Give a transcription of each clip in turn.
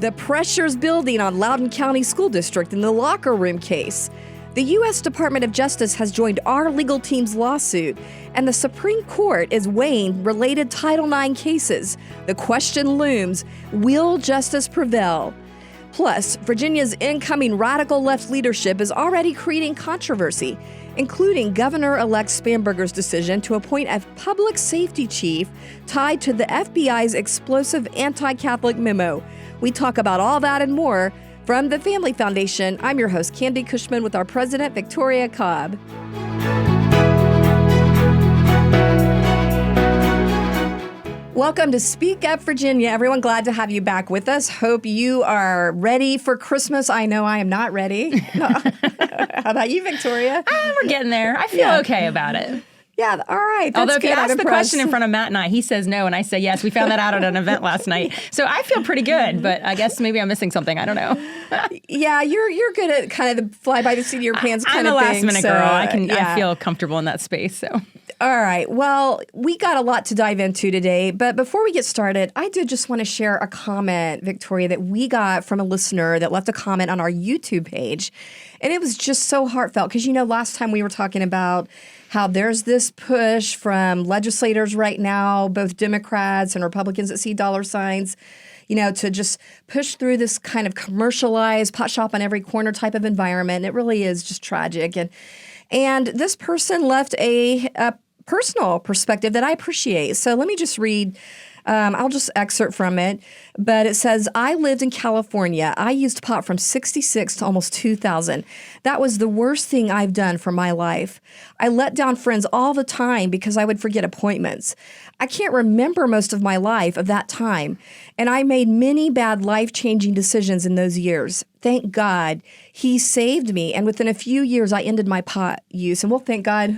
The pressure's building on Loudoun County School District in the locker room case. The U.S. Department of Justice has joined our legal team's lawsuit, and the Supreme Court is weighing related Title IX cases. The question looms, will justice prevail? Plus, Virginia's incoming radical left leadership is already creating controversy, including Governor-elect Spanberger's decision to appoint a public safety chief tied to the FBI's explosive anti-Catholic memo. We talk about all that and more from the Family Foundation. I'm your host, Candi Cushman, with our president, Victoria Cobb. Welcome to Speak Up Virginia. Everyone, glad to have you back with us. Hope you are ready for Christmas. I know I am not ready. How about you, Victoria? We're getting there. I feel okay about it. Yeah, all right. That's Although if you good. ask the question in front of Matt and I, he says no, and I say yes. We found that out at an event last night. So I feel pretty good, but I guess maybe I'm missing something. I don't know. Yeah, you're good at kind of the fly by the seat of your pants kind of thing. I'm a last minute girl. I feel comfortable in that space. So. All right. Well, we got a lot to dive into today, but before we get started, I did just want to share a comment, Victoria, that we got from a listener that left a comment on our YouTube page. And it was just so heartfelt because, last time we were talking about how there's this push from legislators right now, both Democrats and Republicans that see dollar signs, to just push through this kind of commercialized pot shop on every corner type of environment. It really is just tragic. And this person left a personal perspective that I appreciate. So let me just read. I'll just excerpt from it, but it says, I lived in California. I used pot from 66 to almost 2000. That was the worst thing I've done for my life. I let down friends all the time because I would forget appointments. I can't remember most of my life of that time, and I made many bad life-changing decisions in those years. Thank God he saved me, and within a few years, I ended my pot use, and we'll thank God.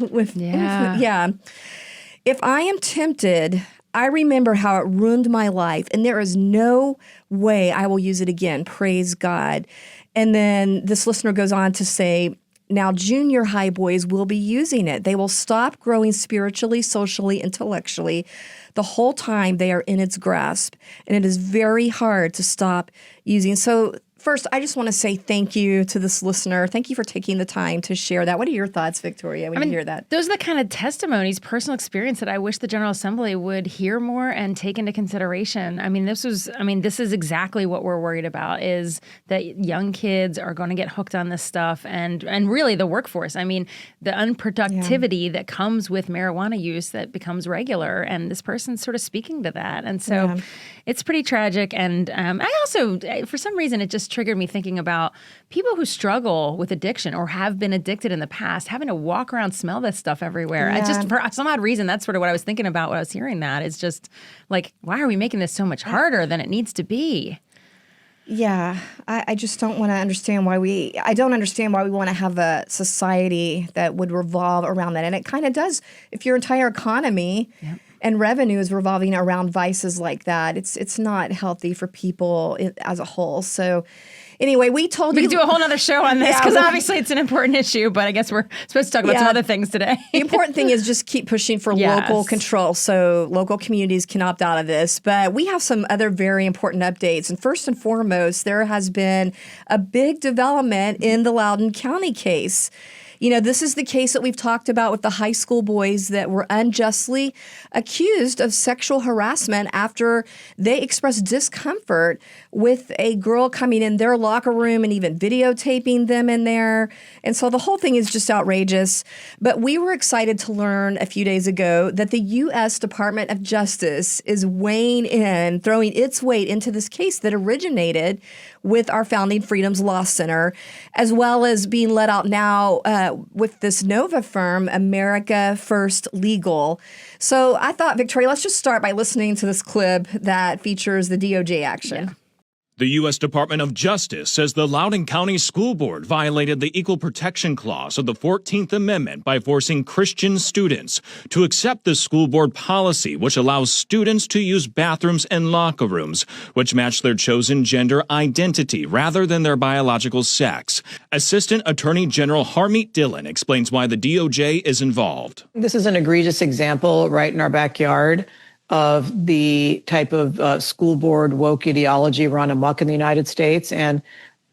If I am tempted, I remember how it ruined my life, and there is no way I will use it again. Praise God. And then this listener goes on to say, now junior high boys will be using it. They will stop growing spiritually, socially, intellectually the whole time they are in its grasp, and it is very hard to stop using. So first, I just want to say thank you to this listener. Thank you for taking the time to share that. What are your thoughts, Victoria, when you hear that? Those are the kind of testimonies, personal experience that I wish the General Assembly would hear more and take into consideration. This is exactly what we're worried about, is that young kids are going to get hooked on this stuff and really the workforce. The unproductivity that comes with marijuana use that becomes regular, and this person's sort of speaking to that. And so it's pretty tragic. And I also, for some reason, it just triggered me thinking about people who struggle with addiction or have been addicted in the past, having to walk around, smell this stuff everywhere. Yeah. Just for some odd reason, that's sort of what I was thinking about when I was hearing that. It's just like, why are we making this so much harder than it needs to be? Yeah, I just don't want to understand I don't understand why we want to have a society that would revolve around that. And it kind of does if your entire economy and revenue is revolving around vices like that. It's not healthy for people as a whole. So anyway, we told you. We could do a whole other show on this because obviously it's an important issue, but I guess we're supposed to talk about some other things today. The important thing is just keep pushing for local control so local communities can opt out of this. But we have some other very important updates. And first and foremost, there has been a big development in the Loudoun County case. This is the case that we've talked about with the high school boys that were unjustly accused of sexual harassment after they expressed discomfort with a girl coming in their locker room and even videotaping them in there. And so the whole thing is just outrageous. But we were excited to learn a few days ago that the U.S. Department of Justice is weighing in, throwing its weight into this case that originated with our Founding Freedoms Law Center, as well as being let out now with this Nova firm, America First Legal. So I thought, Victoria, let's just start by listening to this clip that features the DOJ action. Yeah. The U.S. Department of Justice says the Loudoun County School Board violated the Equal Protection Clause of the 14th Amendment by forcing Christian students to accept the school board policy, which allows students to use bathrooms and locker rooms, which match their chosen gender identity rather than their biological sex. Assistant Attorney General Harmeet Dillon explains why the DOJ is involved. This is an egregious example right in our backyard of the type of school board woke ideology run amok in the United States. And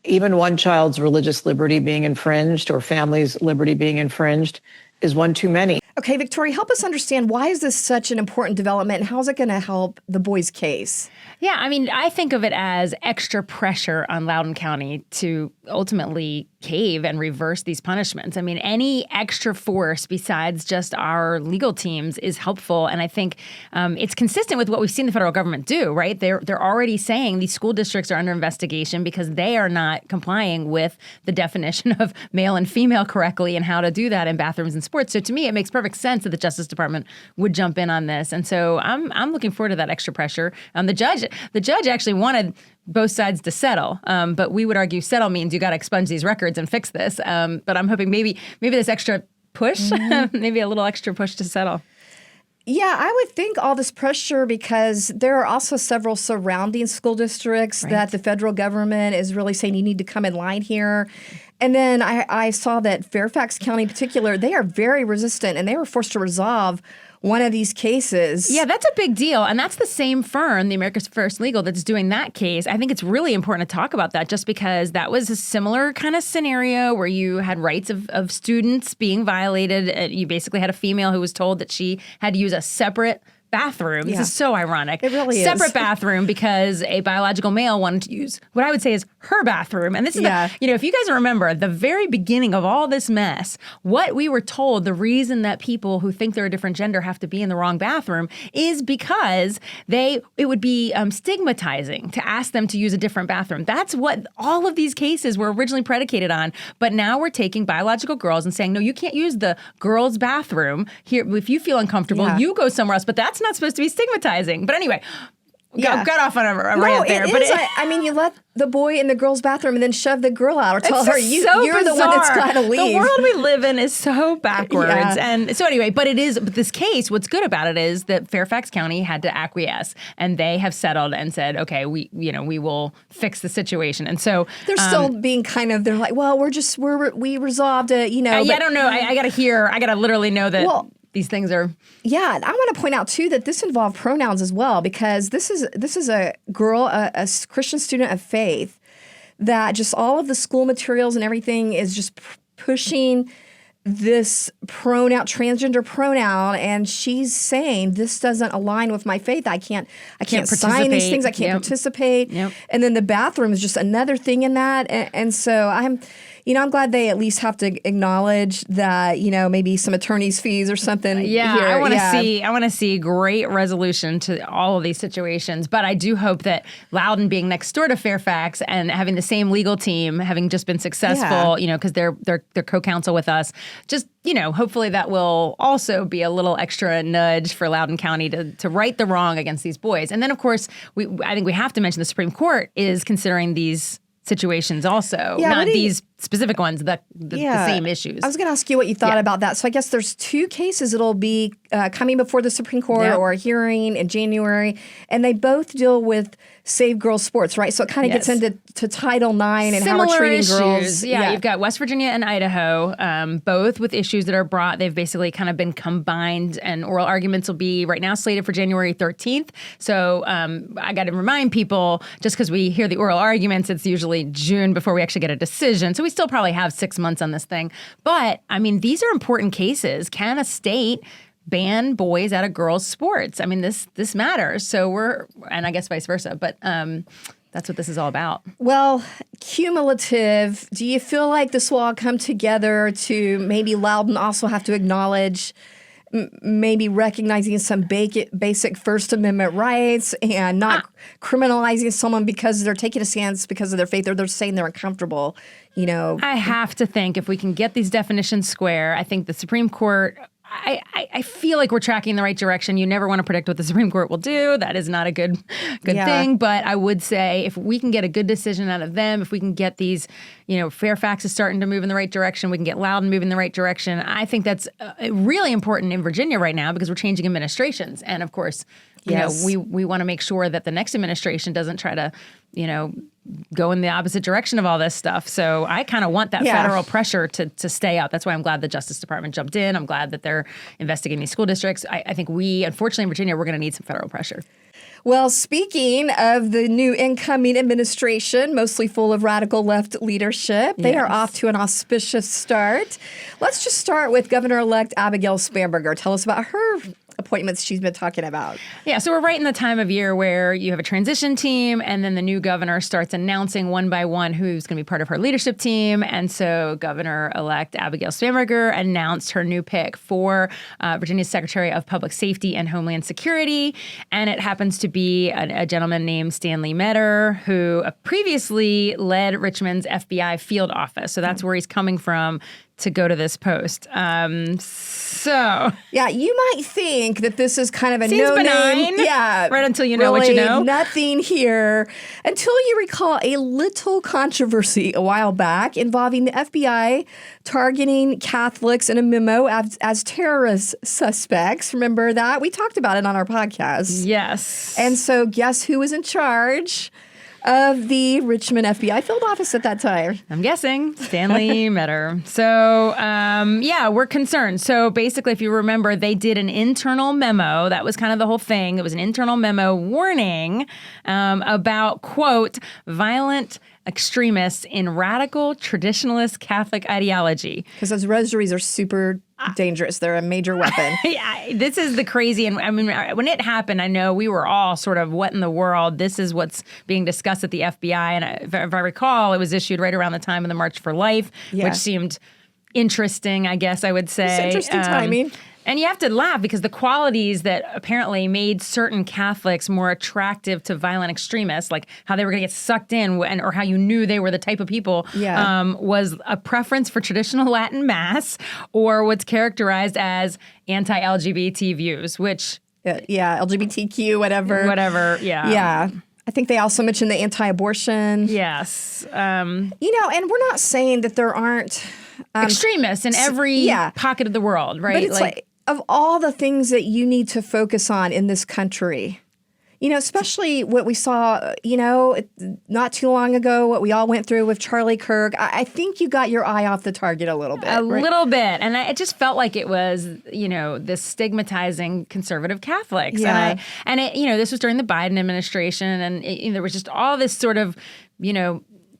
even one child's religious liberty being infringed or family's liberty being infringed is one too many. Okay, Victoria, help us understand, why is this such an important development, and how is it going to help the boys' case? Yeah, I mean, I think of it as extra pressure on Loudoun County to ultimately cave and reverse these punishments. I mean, any extra force besides just our legal teams is helpful. And I think it's consistent with what we've seen the federal government do, right? They're already saying these school districts are under investigation because they are not complying with the definition of male and female correctly and how to do that in bathrooms and sports. So to me, it makes perfect sense that the Justice Department would jump in on this. And so I'm looking forward to that extra pressure. The judge actually wanted both sides to settle, but we would argue settle means you got to expunge these records and fix this. But I'm hoping maybe this extra push, maybe a little extra push to settle. Yeah, I would think all this pressure because there are also several surrounding school districts that the federal government is really saying you need to come in line here. And then I saw that Fairfax County in particular, they are very resistant, and they were forced to resolve one of these cases. Yeah, that's a big deal. And that's the same firm, the America's First Legal, that's doing that case. I think it's really important to talk about that just because that was a similar kind of scenario where you had rights of students being violated. You basically had a female who was told that she had to use a separate bathroom. This is so ironic. It really is. Separate bathroom because a biological male wanted to use what I would say is her bathroom. And this is, if you guys remember the very beginning of all this mess, what we were told, the reason that people who think they're a different gender have to be in the wrong bathroom is because it would be stigmatizing to ask them to use a different bathroom. That's what all of these cases were originally predicated on. But now we're taking biological girls and saying, no, you can't use the girls' bathroom here. If you feel uncomfortable, you go somewhere else. But that's not supposed to be stigmatizing. But anyway, got off on a rant there. But I mean, you let the boy in the girl's bathroom and then shove the girl out or tell her you're the one that's got to leave. The world we live in is so backwards. And so anyway, but this case, what's good about it is that Fairfax County had to acquiesce, and they have settled and said, okay, we will fix the situation. And so they're still being they're like, well, we resolved it, I don't know. I got to literally know that. Well, these things are. Yeah, I want to point out too that this involved pronouns as well, because this is a girl, a Christian student of faith, that just all of the school materials and everything is just pushing this transgender pronoun, and she's saying this doesn't align with my faith. I can't sign these things. I can't participate. Yep. And then the bathroom is just another thing in that. And so I'm glad they at least have to acknowledge that, maybe some attorney's fees or something. Yeah, here. I want to see great resolution to all of these situations. But I do hope that Loudoun being next door to Fairfax and having the same legal team, having just been successful, because they're co-counsel with us, just, hopefully that will also be a little extra nudge for Loudoun County to right the wrong against these boys. And then, of course, I think we have to mention the Supreme Court is considering these situations also, not these specific ones, the same issues. I was going to ask you what you thought about that. So I guess there's two cases that'll be coming before the Supreme Court or a hearing in January, and they both deal with Save Girls Sports, right? So it kind of gets into Title IX and similar how we're treating issues. girls. Yeah, you've got West Virginia and Idaho, both with issues that are brought. They've basically kind of been combined, and oral arguments will be right now slated for January 13th. So I got to remind people, just because we hear the oral arguments, it's usually June before we actually get a decision. So we still probably have 6 months on this thing. But, I mean, these are important cases. Can a state ban boys out of girls' sports? I mean, this matters. So and I guess vice versa. But that's what this is all about. Well, cumulative, do you feel like this will all come together to maybe Loudoun also have to acknowledge maybe recognizing some basic First Amendment rights and not criminalizing someone because they're taking a stance because of their faith, or they're saying they're uncomfortable, I have to think if we can get these definitions square, I think the Supreme Court, I feel like we're tracking in the right direction. You never want to predict what the Supreme Court will do. That is not a good thing. But I would say if we can get a good decision out of them, if we can get these, Fairfax is starting to move in the right direction, we can get Loudoun moving in the right direction. I think that's really important in Virginia right now because we're changing administrations. And of course, Yes. we want to make sure that the next administration doesn't try to, go in the opposite direction of all this stuff. So I kind of want that federal pressure to stay out. That's why I'm glad the Justice Department jumped in. I'm glad that they're investigating these school districts. I think unfortunately in Virginia, we're going to need some federal pressure. Well, speaking of the new incoming administration, mostly full of radical left leadership, they are off to an auspicious start. Let's just start with Governor-elect Abigail Spanberger. Tell us about her appointments she's been talking about. Yeah, so we're right in the time of year where you have a transition team, and then the new governor starts announcing one by one who's going to be part of her leadership team. And so Governor-elect Abigail Spanberger announced her new pick for Virginia's Secretary of Public Safety and Homeland Security. And it happens to be a gentleman named Stanley Meador, who previously led Richmond's FBI field office. So that's where he's coming from to go to this post. Yeah, you might think that this is kind of a seems no-name. benign. Yeah. Right until you know really what you know. Nothing here. Until you recall a little controversy a while back involving the FBI targeting Catholics in a memo as terrorist suspects. Remember that? We talked about it on our podcast. Yes. And so guess who was in charge of the Richmond FBI field office at that time? I'm guessing Stanley Meador. So, we're concerned. So basically, if you remember, they did an internal memo. That was kind of the whole thing. It was an internal memo warning about, quote, violent extremists in radical traditionalist Catholic ideology. Because those rosaries are super dangerous. They're a major weapon. Yeah, this is the crazy. And I mean, when it happened, I know we were all sort of, what in the world? This is what's being discussed at the FBI. And if I recall, it was issued right around the time of the March for Life, which seemed interesting, I guess I would say. It's interesting timing. And you have to laugh because the qualities that apparently made certain Catholics more attractive to violent extremists, like how they were going to get sucked in or how you knew they were the type of people, was a preference for traditional Latin Mass or what's characterized as anti-LGBT views, which... LGBTQ, whatever. Yeah. I think they also mentioned the anti-abortion. Yes. And we're not saying that there aren't... extremists in every pocket of the world, right? But it's like of all the things that you need to focus on in this country, especially what we saw, not too long ago, what we all went through with Charlie Kirk, I think you got your eye off the target a little bit. Little bit. And it just felt like it was, this stigmatizing conservative Catholics. Yeah. And this was during the Biden administration. And there was just all this sort of,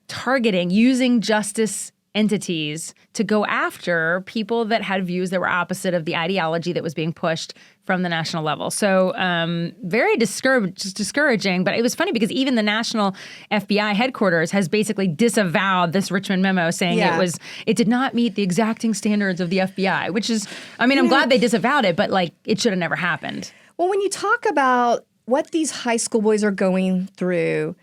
targeting, using justice entities to go after people that had views that were opposite of the ideology that was being pushed from the national level. So very discouraging. But it was funny because even the national FBI headquarters has basically disavowed this Richmond memo, saying it did not meet the exacting standards of the FBI, which is, I'm glad they disavowed it, but it should have never happened. Well, when you talk about what these high school boys are going through,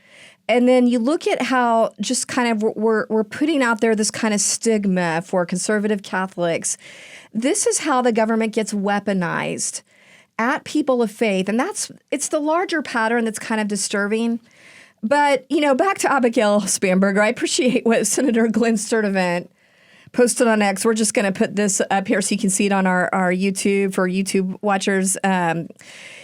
and then you look at how just kind of we're putting out there this kind of stigma for conservative Catholics. This is how the government gets weaponized at people of faith. And it's the larger pattern that's kind of disturbing. But, back to Abigail Spanberger, I appreciate what Senator Glenn Sturtevant posted on X. We're just going to put this up here so you can see it on our YouTube for YouTube watchers.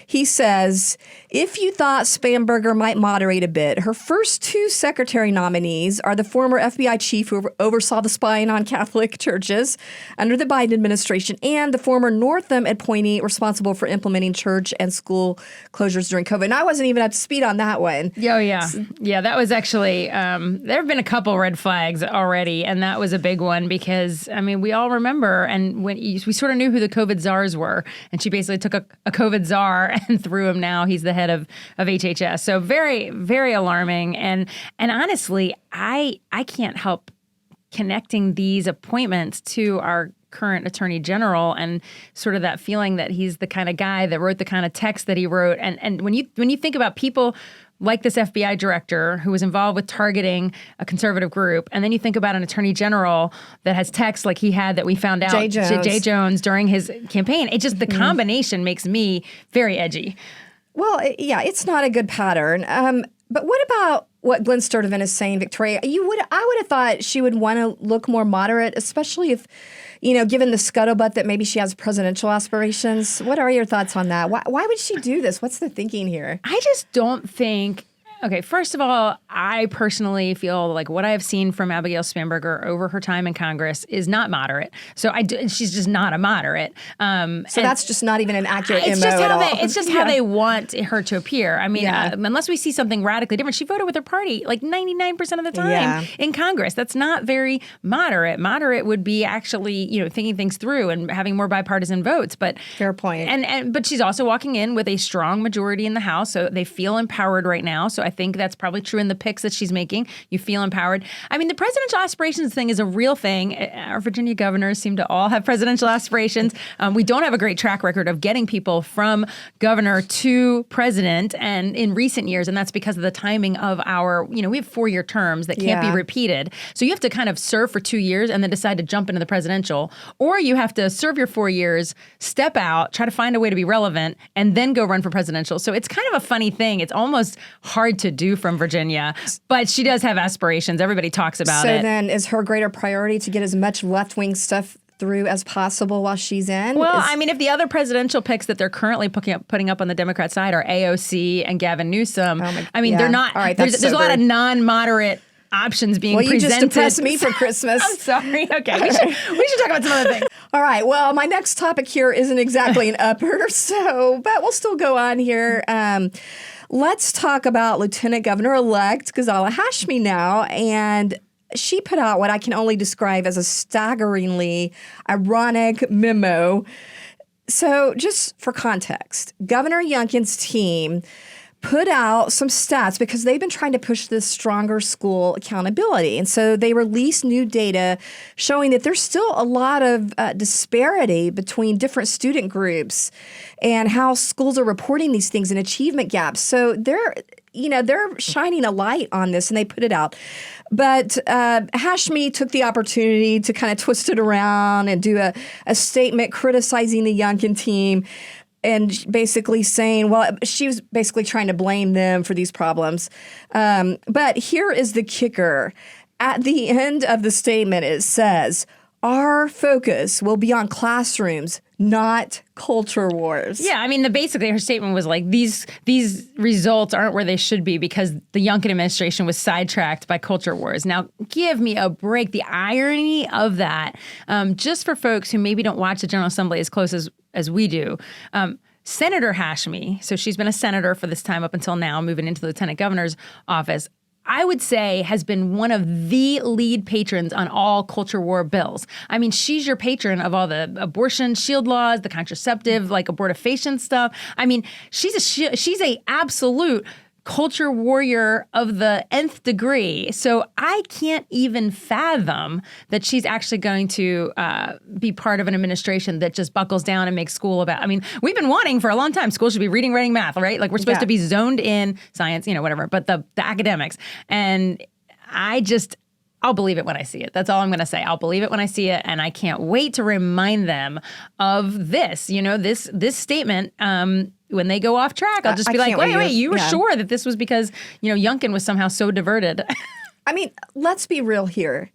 He says, if you thought Spanberger might moderate a bit, her first two secretary nominees are the former FBI chief who oversaw the spying on Catholic churches under the Biden administration and the former Northam appointee responsible for implementing church and school closures during COVID. And I wasn't even up to speed on that one. Oh, yeah. Yeah, that was actually, there have been a couple red flags already, and that was a big one because, we all remember, and when we sort of knew who the COVID czars were, and she basically took a COVID czar and threw him. Now he's the head of HHS. So very, very alarming. And honestly, I can't help connecting these appointments to our current attorney general and sort of that feeling that he's the kind of guy that wrote the kind of text that he wrote. And when you think about people like this FBI director who was involved with targeting a conservative group, and then you think about an attorney general that has texts like he had that we found out, Jay Jones during his campaign, it just, the combination makes me very edgy. Well, yeah, it's not a good pattern. But what about what Glenn Sturtevant is saying, Victoria? I would have thought she would want to look more moderate, especially if, given the scuttlebutt that maybe she has presidential aspirations. What are your thoughts on that? Why would she do this? What's the thinking here? I just don't think. Okay, first of all, I personally feel like what I have seen from Abigail Spanberger over her time in Congress is not moderate. So she's just not a moderate. So that's just not even an accurate it's MO just at all. It's just how they want her to appear. I mean, unless we see something radically different, she voted with her party like 99% of the time in Congress. That's not very moderate. Moderate would be actually, thinking things through and having more bipartisan votes. But fair point. But she's also walking in with a strong majority in the House, so they feel empowered right now. So I think that's probably true in the picks that she's making. You feel empowered. I mean, the presidential aspirations thing is a real thing. Our Virginia governors seem to all have presidential aspirations. We don't have a great track record of getting people from governor to president, and in recent years, and that's because of the timing of our, we have 4-year terms that can't be repeated. So you have to kind of serve for 2 years and then decide to jump into the presidential, or you have to serve your 4 years, step out, try to find a way to be relevant, and then go run for presidential. So it's kind of a funny thing. It's almost hard to do from Virginia, but she does have aspirations. Everybody talks about it. So then is her greater priority to get as much left-wing stuff through as possible while she's in? Well, I mean, if the other presidential picks that they're currently putting up on the Democrat side are AOC and Gavin Newsom, they're not. All right, there's a lot of non-moderate options being presented. Well, you just depressed me for Christmas. I'm sorry. Okay, we should talk about some other things. All right. Well, my next topic here isn't exactly an upper, but we'll still go on here. Let's talk about Lieutenant Governor-elect Ghazala Hashmi now, and she put out what I can only describe as a staggeringly ironic memo. So just for context, Governor Youngkin's team put out some stats because they've been trying to push this stronger school accountability. And so they released new data showing that there's still a lot of disparity between different student groups and how schools are reporting these things and achievement gaps. So they're shining a light on this and they put it out. But Hashmi took the opportunity to kind of twist it around and do a statement criticizing the Youngkin team, and basically saying, well, she was basically trying to blame them for these problems. But here is the kicker. At the end of the statement, it says, our focus will be on classrooms, not culture wars. Yeah, I mean, basically her statement was like, these results aren't where they should be because the Youngkin administration was sidetracked by culture wars. Now, give me a break. The irony of that, just for folks who maybe don't watch the General Assembly as close as we do, Senator Hashmi, so she's been a senator for this time up until now, moving into the lieutenant governor's office, I would say has been one of the lead patrons on all culture war bills. I mean, she's your patron of all the abortion shield laws, the contraceptive, like abortifacient stuff. I mean, she's a absolute culture warrior of the nth degree. So I can't even fathom that she's actually going to be part of an administration that just buckles down and makes school about. I mean, we've been wanting for a long time, school should be reading, writing, math, right? Like we're supposed to be zoned in science, whatever, but the academics. And I'll believe it when I see it. That's all I'm going to say. I'll believe it when I see it, and I can't wait to remind them of this. This statement. When they go off track, I'll just be like, wait, you were sure that this was because Youngkin was somehow so diverted. I mean, let's be real here.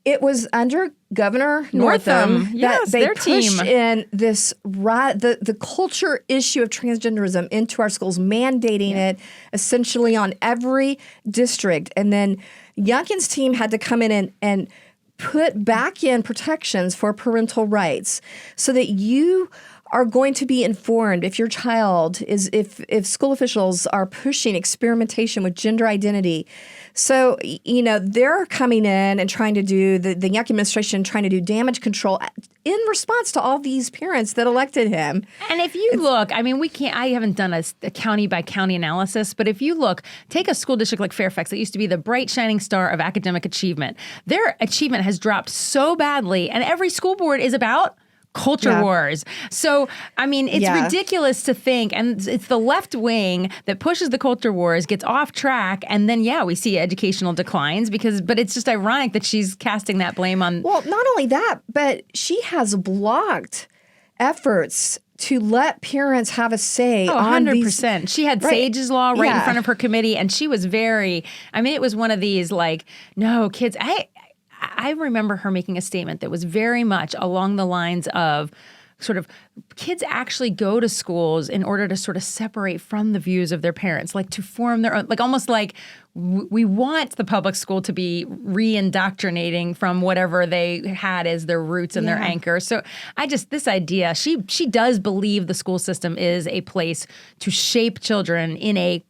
It was under Governor Northam that they pushed in this the culture issue of transgenderism into our schools, mandating it essentially on every district. And then Youngkin's team had to come in and put back in protections for parental rights so that you are going to be informed if your child is, if school officials are pushing experimentation with gender identity. So, they're coming in and trying to do, the Youngkin administration trying to do damage control in response to all these parents that elected him. And if you look, I mean, I haven't done a county by county analysis, but if you look, take a school district like Fairfax that used to be the bright shining star of academic achievement. Their achievement has dropped so badly, and every school board is about culture wars. So, I mean, it's ridiculous to think, and it's the left wing that pushes the culture wars, gets off track, and then, we see educational declines but it's just ironic that she's casting that blame on. Well, not only that, but she has blocked efforts to let parents have a say on 100%. these. She had Right. Sage's Law right in Yeah. front of her committee, and she was it was one of these like, no, kids, I remember her making a statement that was very much along the lines of sort of kids actually go to schools in order to sort of separate from the views of their parents, like to form their own, like almost like we want the public school to be re-indoctrinating from whatever they had as their roots and their anchor. So this idea, she does believe the school system is a place to shape children in a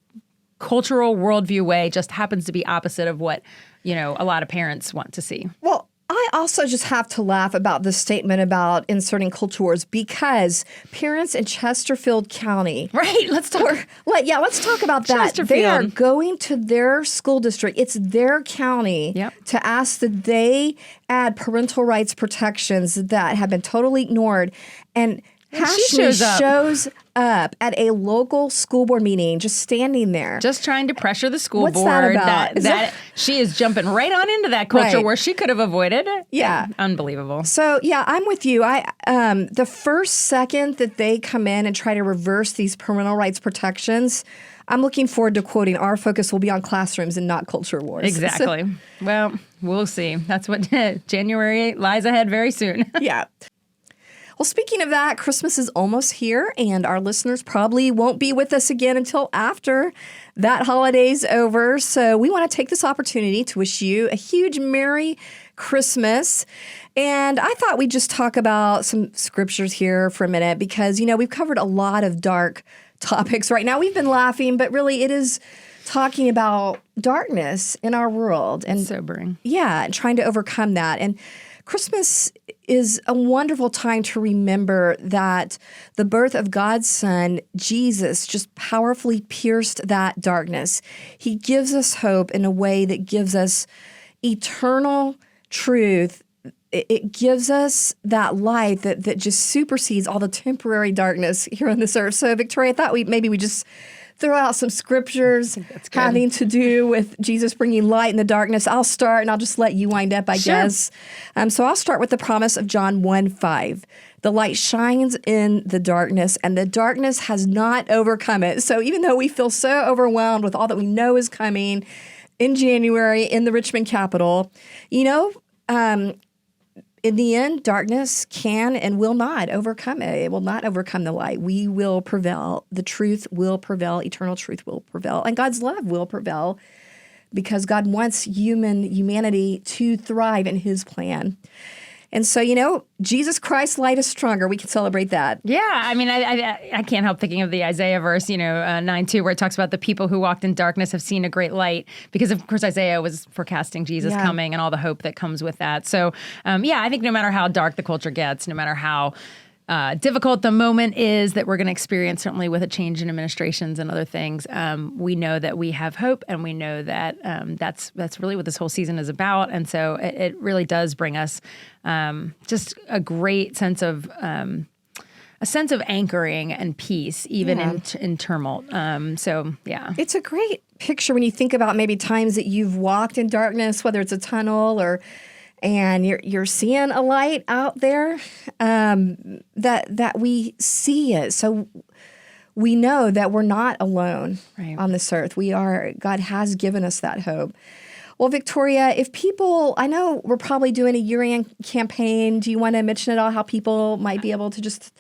cultural worldview way, just happens to be opposite of what, a lot of parents want to see. Well, I also just have to laugh about this statement about inserting culture wars because parents in Chesterfield County. Right. Let's talk. Let's talk about that. They are Chesterfield. going to their school district. It's their county to ask that they add parental rights protections that have been totally ignored. And Ashley shows up at a local school board meeting, just standing there. Just trying to pressure the school What's board. that about? That she is jumping right on into that culture Right. where she could have avoided. Yeah. Unbelievable. So, I'm with you. The first second that they come in and try to reverse these parental rights protections, I'm looking forward to quoting, "Our focus will be on classrooms and not culture wars." Exactly. So, well, we'll see. That's what January lies ahead very soon. yeah. Well, speaking of that, Christmas is almost here, and our listeners probably won't be with us again until after that holiday's over. So we want to take this opportunity to wish you a huge Merry Christmas. And I thought we'd just talk about some scriptures here for a minute because, we've covered a lot of dark topics right now. We've been laughing, but really it is talking about darkness in our world. And sobering. Yeah, and trying to overcome that. And Christmas is a wonderful time to remember that the birth of God's Son, Jesus, just powerfully pierced that darkness. He gives us hope in a way that gives us eternal truth. It gives us that light that just supersedes all the temporary darkness here on this earth. So, Victoria, I thought maybe we just throw out some scriptures having to do with Jesus bringing light in the darkness. I'll start, and I'll just let you wind up, I guess. So I'll start with the promise of John 1:5. The light shines in the darkness, and the darkness has not overcome it. So even though we feel so overwhelmed with all that we know is coming in January in the Richmond Capitol, in the end, darkness can and will not overcome it. It will not overcome the light. We will prevail. The truth will prevail. Eternal truth will prevail. And God's love will prevail because God wants humanity to thrive in his plan. And so, Jesus Christ's light is stronger. We can celebrate that. Yeah, I can't help thinking of the Isaiah verse, 9:2, where it talks about the people who walked in darkness have seen a great light, because of course Isaiah was forecasting Jesus coming and all the hope that comes with that. So, I think no matter how dark the culture gets, no matter how difficult the moment is that we're going to experience, certainly with a change in administrations and other things, we know that we have hope, and we know that that's really what this whole season is about. And so it really does bring us just a great sense of anchoring and peace, even in tumult. It's a great picture when you think about maybe times that you've walked in darkness, whether it's a tunnel and you're seeing a light out there, that we see it. So we know that we're not alone on this earth. God has given us that hope. Well, Victoria, I know we're probably doing a year-end campaign. Do you want to mention at all how people might be able to just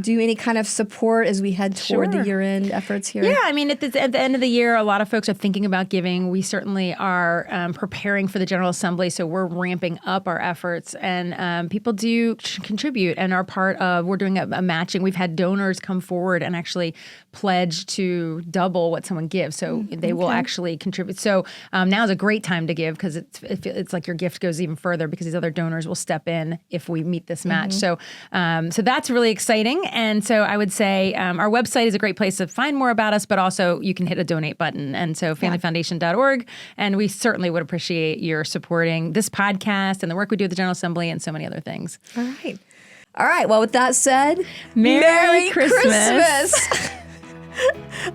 do any kind of support as we head toward the year-end efforts here? Yeah, at the end of the year, a lot of folks are thinking about giving. We certainly are preparing for the General Assembly, so we're ramping up our efforts. And people do contribute and are part of, we're doing a matching. We've had donors come forward and actually pledge to double what someone gives. So they will actually contribute. So now is a great time to give, because it's like your gift goes even further, because these other donors will step in if we meet this match. So that's really exciting. And so I would say our website is a great place to find more about us, but also you can hit a donate button. And so familyfoundation.org. And we certainly would appreciate your supporting this podcast and the work we do at the General Assembly and so many other things. All right. Well, with that said, Merry Christmas.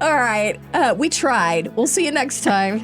All right. We tried. We'll see you next time.